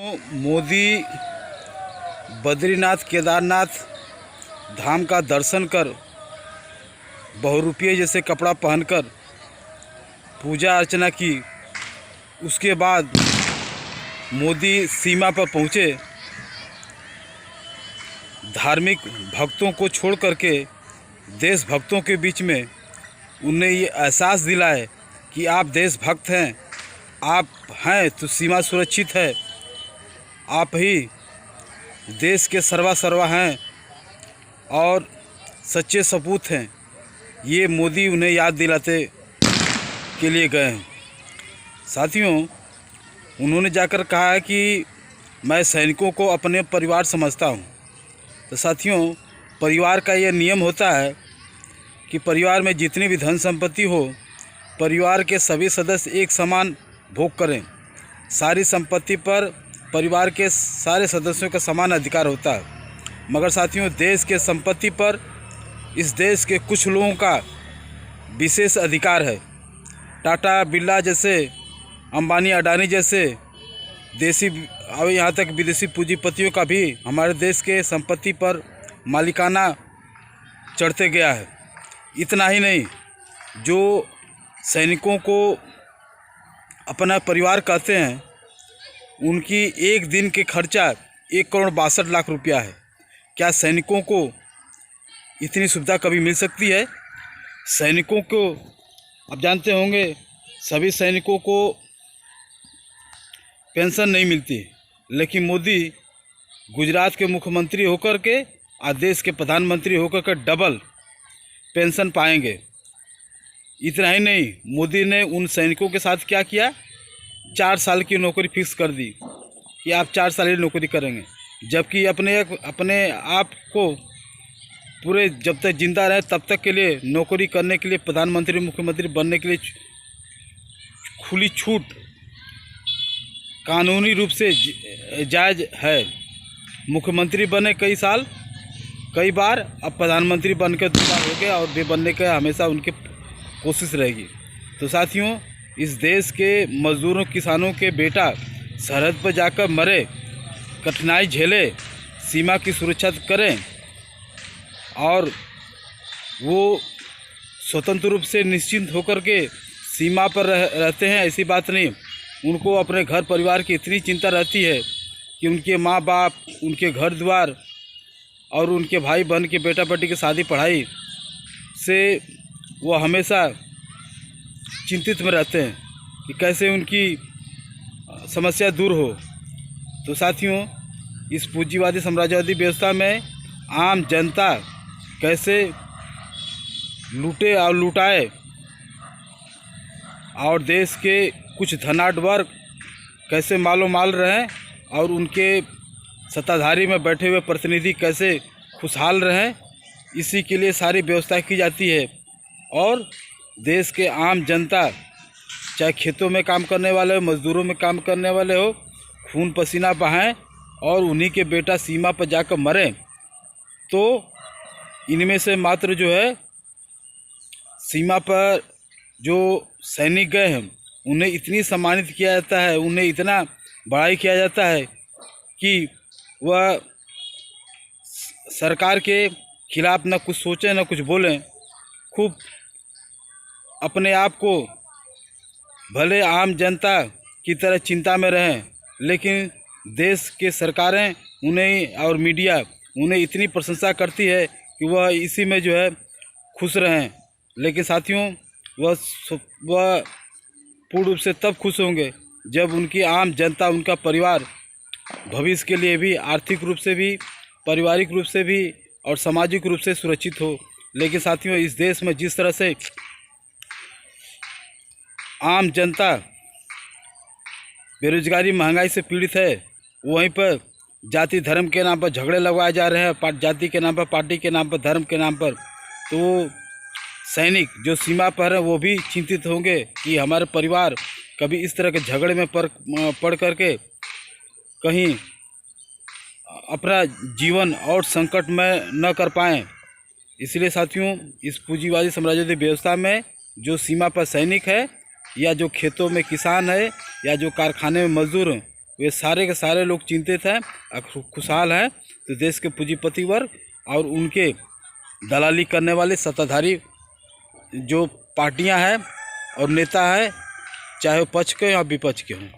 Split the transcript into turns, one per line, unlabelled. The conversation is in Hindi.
मोदी बद्रीनाथ केदारनाथ धाम का दर्शन कर बहुरूपिये जैसे कपड़ा पहनकर पूजा अर्चना की। उसके बाद मोदी सीमा पर पहुँचे। धार्मिक भक्तों को छोड़ करके देशभक्तों के बीच में उन्हें ये एहसास दिलाए कि आप देशभक्त हैं, आप हैं तो सीमा सुरक्षित है, आप ही देश के सर्वा हैं और सच्चे सपूत हैं। ये मोदी उन्हें याद दिलाते के लिए गए हैं। साथियों, उन्होंने जाकर कहा है कि मैं सैनिकों को अपने परिवार समझता हूँ। तो साथियों, परिवार का ये नियम होता है कि परिवार में जितनी भी धन संपत्ति हो, परिवार के सभी सदस्य एक समान भोग करें। सारी संपत्ति पर परिवार के सारे सदस्यों का समान अधिकार होता है। मगर साथियों, देश के संपत्ति पर इस देश के कुछ लोगों का विशेष अधिकार है। टाटा बिरला जैसे, अंबानी अडानी जैसे देसी और यहाँ तक विदेशी पूंजीपतियों का भी हमारे देश के संपत्ति पर मालिकाना चढ़ते गया है। इतना ही नहीं, जो सैनिकों को अपना परिवार कहते हैं, उनकी एक दिन के खर्चा 1,62,00,000 रुपया है। क्या सैनिकों को इतनी सुविधा कभी मिल सकती है? सैनिकों को आप जानते होंगे, सभी सैनिकों को पेंशन नहीं मिलती, लेकिन मोदी गुजरात के मुख्यमंत्री होकर के और देश के प्रधानमंत्री होकर के डबल पेंशन पाएंगे। इतना ही नहीं, मोदी ने उन सैनिकों के साथ क्या किया, 4 साल की नौकरी फिक्स कर दी कि आप 4 साल की नौकरी करेंगे। जबकि अपने आप को पूरे जब तक जिंदा रहे तब तक के लिए नौकरी करने के लिए, प्रधानमंत्री मुख्यमंत्री बनने के लिए खुली छूट कानूनी रूप से जायज़ है। मुख्यमंत्री बने कई बार, अब प्रधानमंत्री बनकर 2 बार हो गया और वे बनने का हमेशा उनकी कोशिश रहेगी। तो साथियों, इस देश के मजदूरों किसानों के बेटा सरहद पर जाकर मरे, कठिनाई झेले, सीमा की सुरक्षा करें और वो स्वतंत्र रूप से निश्चिंत होकर के सीमा पर रहते हैं, ऐसी बात नहीं। उनको अपने घर परिवार की इतनी चिंता रहती है कि उनके माँ बाप, उनके घर द्वार और उनके भाई बहन के बेटा बेटी की शादी पढ़ाई से वो हमेशा चिंतित में रहते हैं कि कैसे उनकी समस्या दूर हो। तो साथियों, इस पूंजीवादी साम्राज्यवादी व्यवस्था में आम जनता कैसे लूटे और लुटाए और देश के कुछ धनाढ़ वर्ग कैसे मालो माल रहें और उनके सत्ताधारी में बैठे हुए प्रतिनिधि कैसे खुशहाल रहें, इसी के लिए सारी व्यवस्था की जाती है। और देश के आम जनता, चाहे खेतों में काम करने वाले हो, मजदूरों में काम करने वाले हो, खून पसीना बहाएं और उन्हीं के बेटा सीमा पर जाकर मरें। तो इनमें से मात्र जो है सीमा पर जो सैनिक गए हैं, उन्हें इतनी सम्मानित किया जाता है, उन्हें इतना बड़ाई किया जाता है कि वह सरकार के खिलाफ न कुछ सोचें न कुछ बोलें। खूब अपने आप को भले आम जनता की तरह चिंता में रहें, लेकिन देश के सरकारें उन्हें और मीडिया उन्हें इतनी प्रशंसा करती है कि वह इसी में जो है खुश रहें। लेकिन साथियों, वह पूर्ण रूप से तब खुश होंगे जब उनकी आम जनता, उनका परिवार भविष्य के लिए भी, आर्थिक रूप से भी, पारिवारिक रूप से भी और सामाजिक रूप से सुरक्षित हो। लेकिन साथियों, इस देश में जिस तरह से आम जनता बेरोजगारी, महंगाई से पीड़ित है, वहीं पर जाति धर्म के नाम पर झगड़े लगवाए जा रहे हैं, जाति के नाम पर, पार्टी के नाम पर, धर्म के नाम पर। तो सैनिक जो सीमा पर हैं वो भी चिंतित होंगे कि हमारे परिवार कभी इस तरह के झगड़े में पड़ करके कहीं अपना जीवन और संकट में न कर पाएँ। इसलिए साथियों, इस पूंजीवादी साम्राज्यवादी व्यवस्था में जो सीमा पर सैनिक है या जो खेतों में किसान है या जो कारखाने में मजदूर हैं, वे सारे के सारे लोग चिंतित हैं और खुशहाल हैं। तो देश के पूंजीपति वर्ग और उनके दलाली करने वाले सत्ताधारी जो पार्टियां हैं और नेता हैं, चाहे वो पक्ष के या विपक्ष के हों।